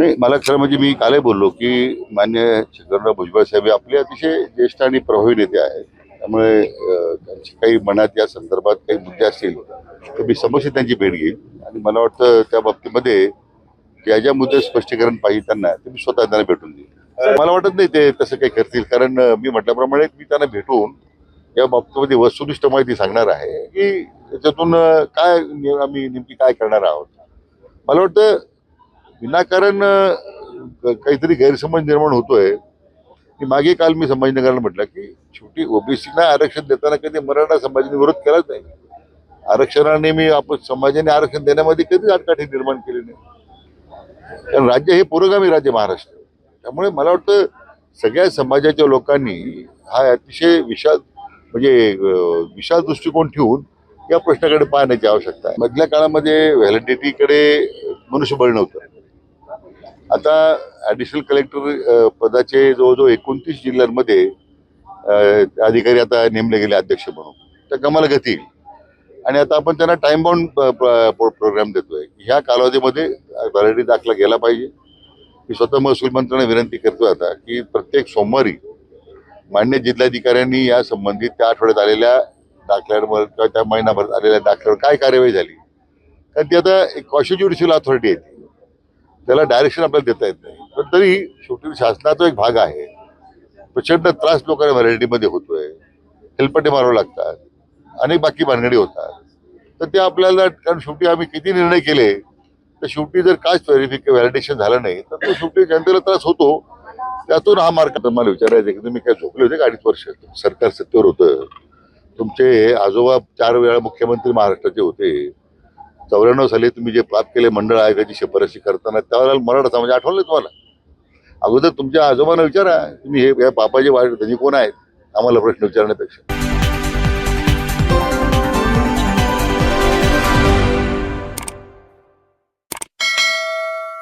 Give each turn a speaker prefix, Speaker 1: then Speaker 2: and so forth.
Speaker 1: नाही, मला खरं म्हणजे मी कालही बोललो की मान्य शंकरराव भुजबळ साहेब हे आपले अतिशय ज्येष्ठ आणि प्रभावी नेते आहेत. त्यामुळे त्यांची काही मनात या संदर्भात काही मुद्दे असतील तर मी समक्ष त्यांची भेट घेईल आणि मला वाटतं त्या बाबतीमध्ये ज्या ज्या मुद्दे स्पष्टीकरण पाहिजे त्यांना ते मी स्वतः त्यांना भेटून देईल. मला वाटत नाही ते तसं काही करतील, कारण मी म्हटल्याप्रमाणे मी त्यांना भेटून या बाबतीमध्ये वस्तुनिष्ठ माहिती सांगणार आहे की त्याच्यातून काय आम्ही नेमकी काय करणार आहोत. मला वाटतं विनाकारण काहीतरी गैरसमज निर्माण होतोय की मागे काल मी संभाजीनगरला म्हटलं की शेवटी ओबीसीला आरक्षण देताना कधी मराठा समाजाने विरोध केलाच नाही. आरक्षणाने मी आपण समाजाने आरक्षण देण्यामध्ये कधीच आडकाठी निर्माण केली नाही, कारण राज्य हे पुरोगामी राज्य महाराष्ट्र. त्यामुळे मला वाटतं सगळ्या समाजाच्या लोकांनी हा अतिशय विशाल विशाल दृष्टिकोन ठेवून या प्रश्नाकडे पाहण्याची आवश्यकता आहे. मधल्या काळामध्ये व्हॅलिडिटीकडे मनुष्यबळ नव्हतं. आता ऍडिशनल कलेक्टर पदाचे जवळजवळ 29 जिल्ह्यांमध्ये अधिकारी आता नेमले गेले अध्यक्ष म्हणून. तर कमाल गती येईल. आणि आता आपण त्यांना टाइम बाउंड प्रोग्राम देतोय. ह्या कालावधीमध्ये व्हॅलिडिटी दाखला गेला पाहिजे. मी स्वतः महसूल मंत्र्यांना विनंती करतोय आता की प्रत्येक सोमवारी मान्य जिल्हाधिकाऱ्यांनी या संबंधित त्या आठवड्यात आलेल्या दाखल्यांवर किंवा त्या महिनाभरात आलेल्या दाखल्यावर काय कार्यवाही झाली, कारण ती आता एक कॉन्स्टिट्युशनल अथॉरिटी आहे, त्याला डायरेक्शन आपल्याला देता येत नाही. पण तरी शेवटी शासनाचा एक भाग आहे. प्रचंड त्रास लोकांना व्हॅलिडिटीमध्ये होतोय, हेलपटे मारावे लागतात, अनेक बाकी भानगडी होतात. तर ते आपल्याला, कारण शेवटी आम्ही किती निर्णय केले तर शेवटी जर कास्ट व्हॅलिडेशन झालं नाही तर तो शेवटी जनतेला त्रास होतो. त्यातून हा मार्ग. मला विचारायचं की तुम्ही काय झोपले होते का 2.5 वर्ष सरकार सत्तेवर होतं? तुमचे आजोबा 4 वेळा मुख्यमंत्री महाराष्ट्राचे होते. 94 साली तुम्ही जे प्राप्त केले मंडळ आयोगाची शिफारशी करताना त्यावेळेला मराठा समाज आठवलं तुम्हाला? अगोदर तुमच्या आजोबांना विचारा तुम्ही हे या बापाचे धनी कोण आहेत, आम्हाला प्रश्न विचारण्यापेक्षा.